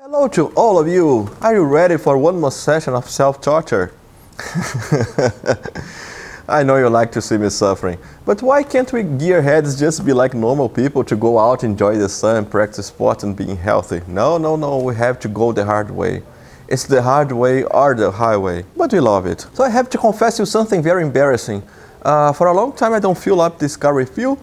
Hello to all of you! Are you ready for one more session of self-torture? I know you like to see me suffering, but why can't we gearheads just be like normal people to go out, enjoy the sun, practice sports and being healthy? No, we have to go the hard way. It's the hard way or the highway, but we love it. So I have to confess you something very embarrassing. For a long time I don't fill up this car with fuel,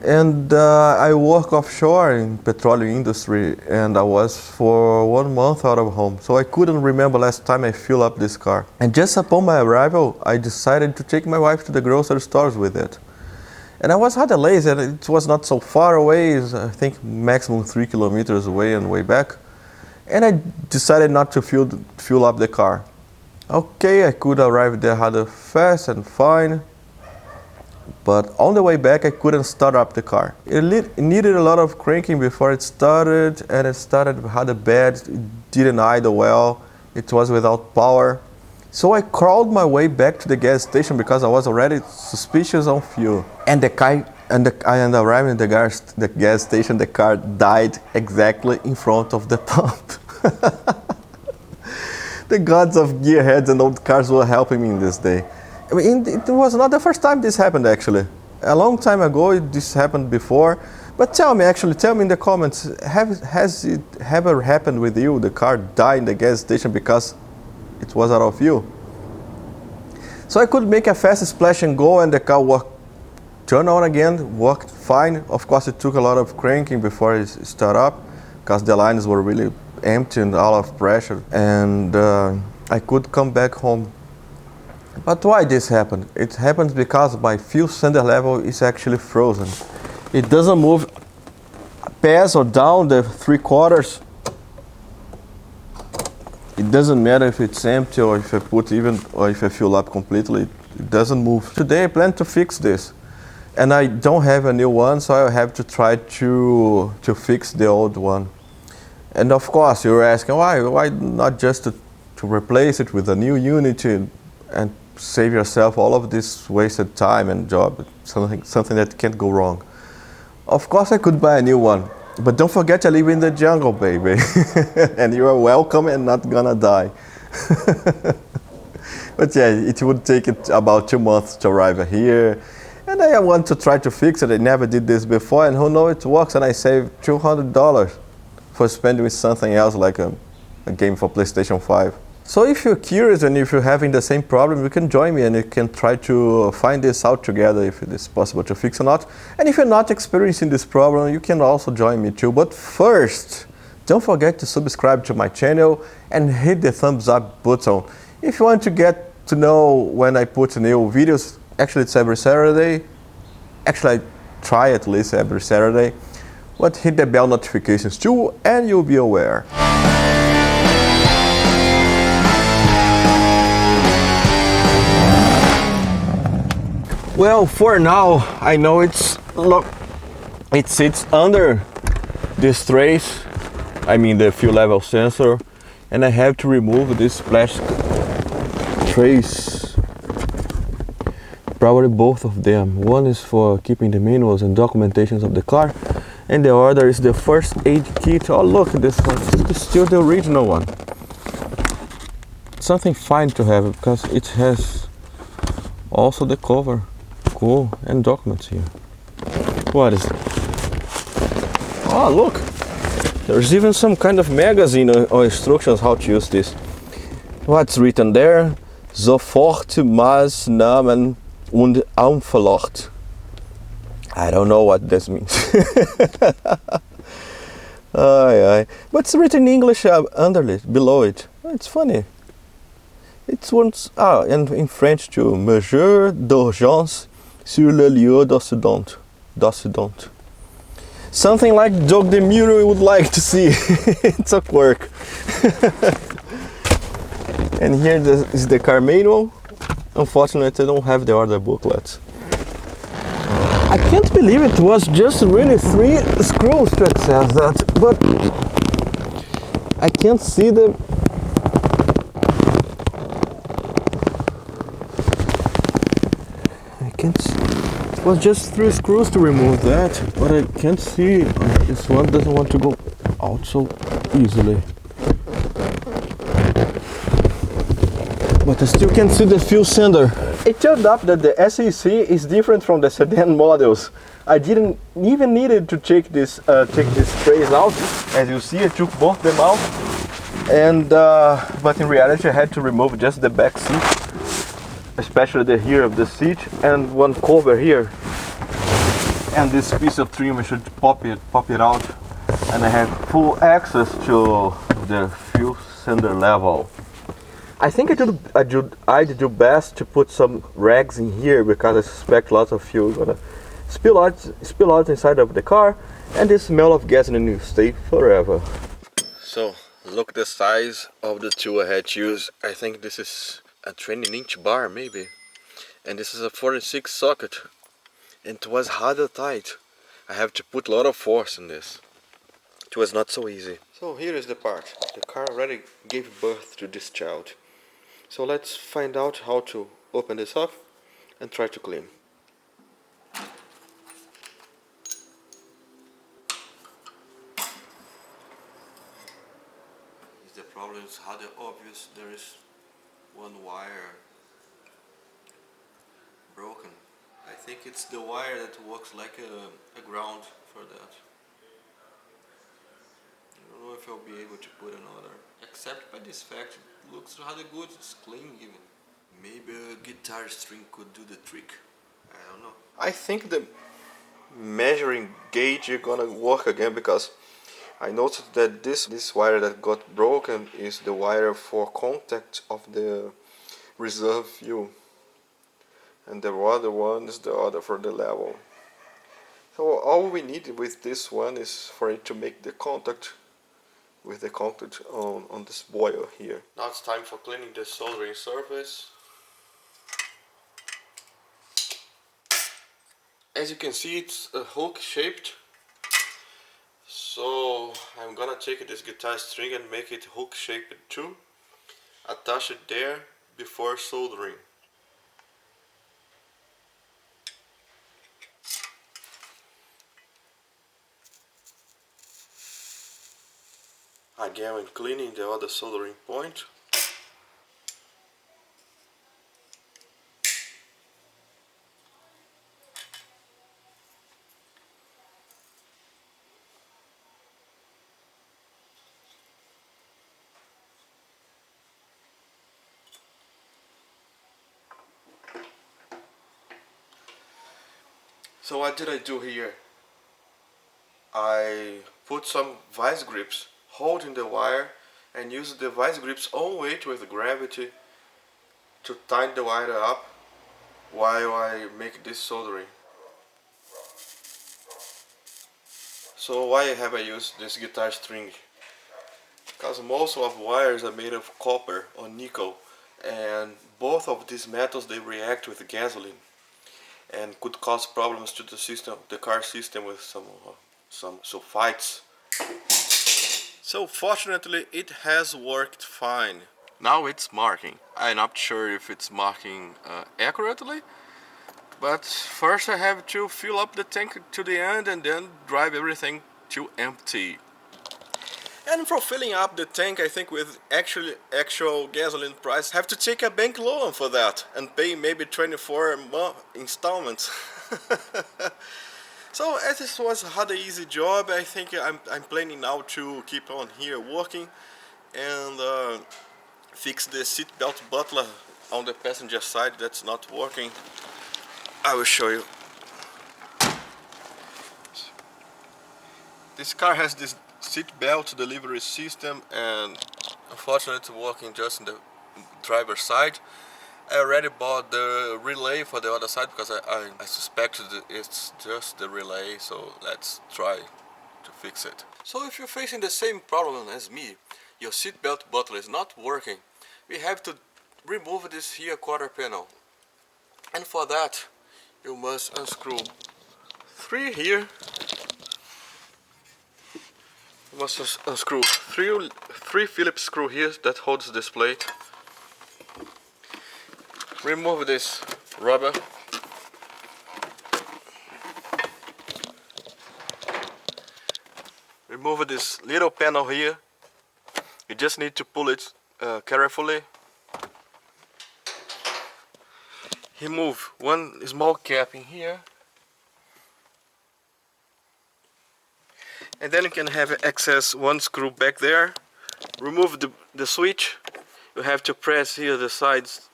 and I work offshore in petroleum industry, and I was for 1 month out of home, so I couldn't remember last time I filled up this car. And just upon my arrival, I decided to take my wife to the grocery stores with it. And I was rather lazy, and it was not so far away, I think maximum 3 kilometers away and way back. And I decided not to fuel up the car. Okay, I could arrive there rather fast and fine, but on the way back I couldn't start up the car. It needed a lot of cranking before it started, and it started rather bad. It didn't idle well, it was without power. So I crawled my way back to the gas station because I was already suspicious on fuel. And I arrived at the gas station, the car died exactly in front of the pump. The gods of gearheads and old cars were helping me in this day. I mean, it was not the first time this happened actually. A long time ago this happened before. But tell me in the comments, has it ever happened with you? The car died in the gas station because it was out of fuel? So I could make a fast splash and go, and the car turned on again, worked fine. Of course it took a lot of cranking before it started up, because the lines were really empty and out of pressure, and I could come back home. But why this happened? It happens because my fuel cylinder level is actually frozen. It doesn't move past or down the 3/4. It doesn't matter if it's empty or if I fill up completely, it doesn't move. Today I plan to fix this. And I don't have a new one, so I have to try to fix the old one. And of course you're asking, why not just to replace it with a new unit and save yourself all of this wasted time and job, something that can't go wrong. Of course I could buy a new one, but don't forget I live in the jungle, baby. And you are welcome and not gonna die. But yeah, it would take it about 2 months to arrive here, and I want to try to fix it. I never did this before, and who knows, it works, and I saved $200 for spending with something else like a game for PlayStation 5. So if you're curious and if you're having the same problem, you can join me and you can try to find this out together if it is possible to fix or not. And if you're not experiencing this problem, you can also join me too. But first, don't forget to subscribe to my channel and hit the thumbs up button. If you want to get to know when I put new videos, actually it's every Saturday. Actually I try at least every Saturday. But hit the bell notifications too and you'll be aware. Well, for now, I know it sits under this trace, I mean the fuel level sensor, and I have to remove this plastic trace. Probably both of them. One is for keeping the manuals and documentations of the car, and the other is the first aid kit. Oh look, this one is still the original one. Something fine to have because it has also the cover. Cool, and documents here. What is it? Oh look, there's even some kind of magazine or instructions how to use this. What's written there? Sofortmaßnahmen und Anflucht. I don't know what this means. But it's written in English below it. It's funny. It's once and in French too. Mesure d'urgence sur le lieu d'accident. Something like Doug the Mule would like to see. It's a quirk. And here is the car manual. Unfortunately I don't have the other booklet. I can't believe it was just really 3 screws to access that, but I can't see the It was just 3 screws to remove that, but I can't see. This one doesn't want to go out so easily. but I still can see the fuel cylinder. It turned up that the SEC is different from the sedan models. I didn't even needed to take this trays out. As you see, I took both them out, and but in reality I had to remove just the back seat, especially the rear of the seat and one cover here. And this piece of trim, I should pop it out, and I have full access to the fuel cylinder level. I think I'd do best to put some rags in here, because I suspect lots of fuel gonna spill out inside of the car, and the smell of gasoline will stay forever. So look the size of the tool I had to use. I think this is a 20-inch bar maybe, and this is a 46 socket, and it was rather tight. I have to put a lot of force in this. It was not so easy. So here is the part. The car already gave birth to this child. So let's find out how to open this up and try to clean. The problem is rather obvious. There is one wire broken. I think it's the wire that works like a ground for that. I don't know if I'll be able to put another. Except by this fact, it looks rather good. It's clean even. Maybe a guitar string could do the trick. I don't know. I think the measuring gauge is gonna work again, because I noticed that this wire that got broken is the wire for contact of the reserve fuel, and the other one is the other for the level. So all we need with this one is for it to make the contact with the contact on this boil here. Now it's time for cleaning the soldering surface. As you can see, it's a hook shaped. So I'm gonna take this guitar string and make it hook shaped too. Attach it there before soldering. Again, when cleaning the other soldering point. So what did I do here? I put some vice grips holding the wire and use the vice grips own weight with gravity to tighten the wire up while I make this soldering. So why have I used this guitar string? Because most of wires are made of copper or nickel, and both of these metals, they react with gasoline and could cause problems to the system, the car system, with some sulfites. So fortunately it has worked fine. Now it's marking. I'm not sure if it's marking accurately, but first I have to fill up the tank to the end and then drive everything to empty. And for filling up the tank, I think with actual gasoline price, have to take a bank loan for that and pay maybe 24 installments. So as this was a rather easy job, I think I'm planning now to keep on here working and fix the seatbelt butler on the passenger side that's not working. I will show you. This car has this seatbelt delivery system, and unfortunately it's working just in the driver's side. I already bought the relay for the other side because I suspected it's just the relay, so let's try to fix it. So if you're facing the same problem as me, your seatbelt butler is not working, we have to remove this here quarter panel. And for that you must unscrew 3 here. You must unscrew 3 Phillips screw here that holds this plate. Remove this rubber. Remove this little panel here. You just need to pull it carefully. remove one small cap in here, and then you can have access one screw back there. Remove the switch. You have to press here the sides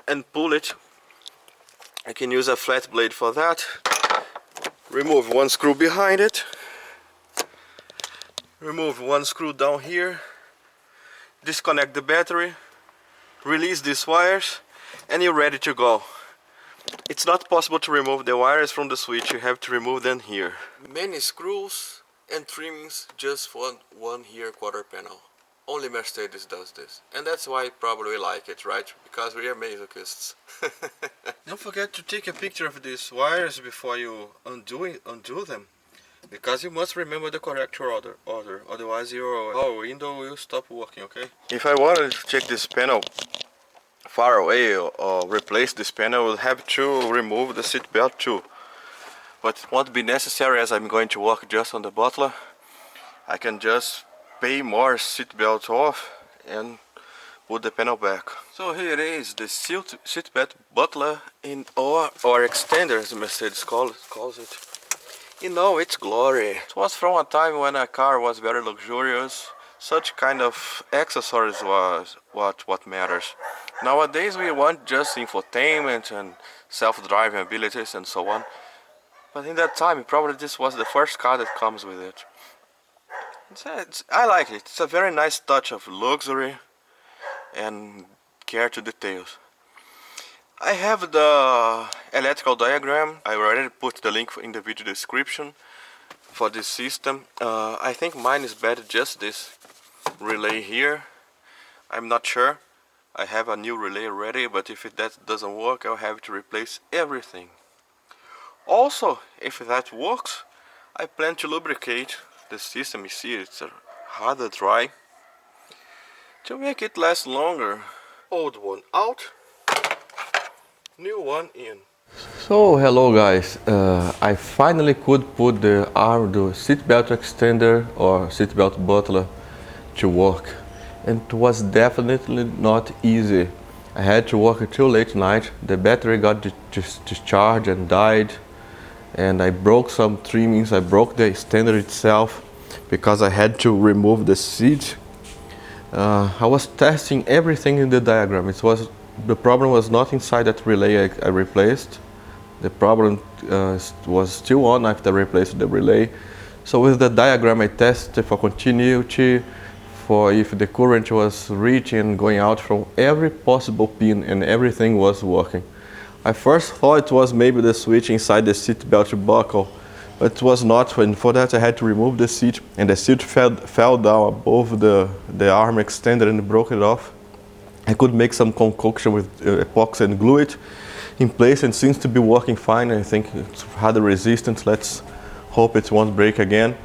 and pull it. I can use a flat blade for that. Remove one screw behind it. Remove one screw down here. Disconnect the battery. Release these wires and you're ready to go. It's not possible to remove the wires from the switch, you have to remove them here. Many screws and trimmings just for one here quarter panel. Only Mercedes does this. And that's why you probably like it, right? Because we are masochists. Don't forget to take a picture of these wires before you undo them. Because you must remember the correct order. Otherwise your power window will stop working, okay? If I wanted to take this panel far away or replace this panel, I will have to remove the seat belt too. But it won't be necessary as I'm going to work just on the bottler. I can just pay more seat belt off and put the panel back. So here it is, the seat belt bottler or extender, as Mercedes calls it. In all its glory. It was from a time when a car was very luxurious. Such kind of accessories was what matters. Nowadays we want just infotainment and self-driving abilities and so on. But in that time, probably this was the first car that comes with it. I like it. It's a very nice touch of luxury and care to details. I have the electrical diagram. I already put the link in the video description for this system. I think mine is better, just this relay here. I'm not sure. I have a new relay ready, but if that doesn't work, I'll have to replace everything. Also, if that works, I plan to lubricate the system. You see, it's rather dry, to make it last longer. Old one out, new one in. So hello guys, I finally could put the seatbelt extender or seatbelt bottler to work, and it was definitely not easy. I had to work till late night. The battery got discharged and died, and I broke some trimmings. I broke the extender itself because I had to remove the seat. I was testing everything in the diagram. The problem was not inside that relay I replaced. The problem was still on after I replaced the relay. So with the diagram I tested for continuity, for if the current was reaching and going out from every possible pin, and everything was working. I first thought it was maybe the switch inside the seat belt buckle, but it was not, and for that I had to remove the seat, and the seat fell down above the arm extender and broke it off. I could make some concoction with epoxy and glue it in place, and seems to be working fine. I think it's rather resistant. Let's hope it won't break again.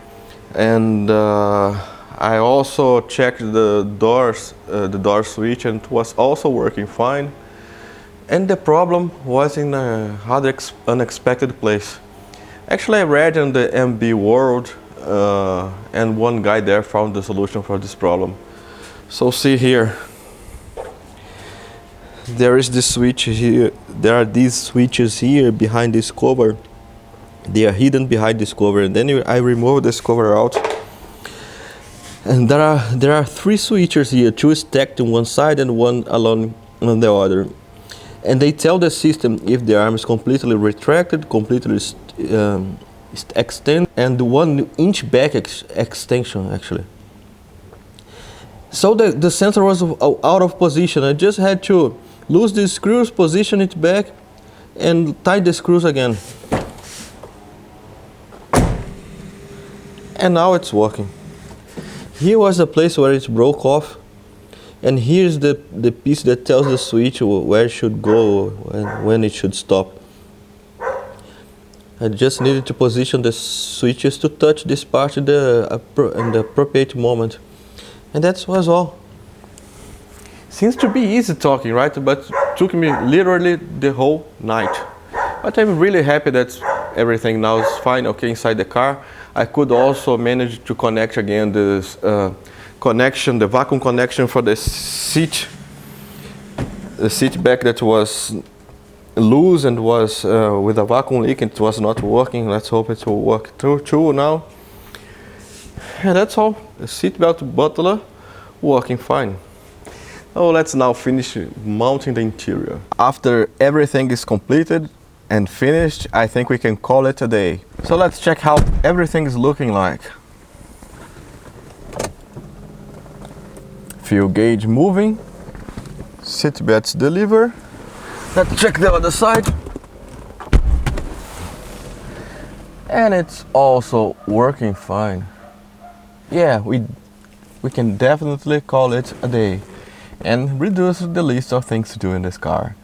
And I also checked the door switch, and it was also working fine. And the problem was in a rather unexpected place. Actually, I read in the MB World, and one guy there found the solution for this problem. So see here, there is this switch here. There are these switches here behind this cover. They are hidden behind this cover, and then I remove this cover out. And there are three switches here, two stacked on one side and one along on the other. And they tell the system if the arm is completely retracted, completely extended, and 1 inch back extension actually. So the sensor was out of position. I just had to lose the screws, position it back, and tie the screws again. And now it's working. Here was the place where it broke off, and here's the piece that tells the switch where it should go and when it should stop. I just needed to position the switches to touch this part in the appropriate moment. And that was all. Seems to be easy talking, right? But it took me literally the whole night. But I'm really happy that everything now is fine, okay, inside the car. I could also manage to connect again this connection, the vacuum connection for the seat back that was loose and was with a vacuum leak and it was not working. Let's hope it will work too now. And that's all. The seatbelt butler working fine. Oh, let's now finish mounting the interior. After everything is completed and finished, I think we can call it a day. So let's check how everything is looking like. Fuel gauge moving. Seat belts deliver. Let's check the other side. And it's also working fine. Yeah, we can definitely call it a day and reduce the list of things to do in this car.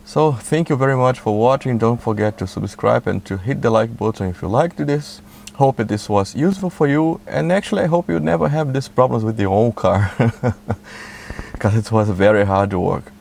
So thank you very much for watching. Don't forget to subscribe and to hit the like button if you liked this. Hope that this was useful for you, and actually I hope you never have these problems with your own car because it was very hard to work.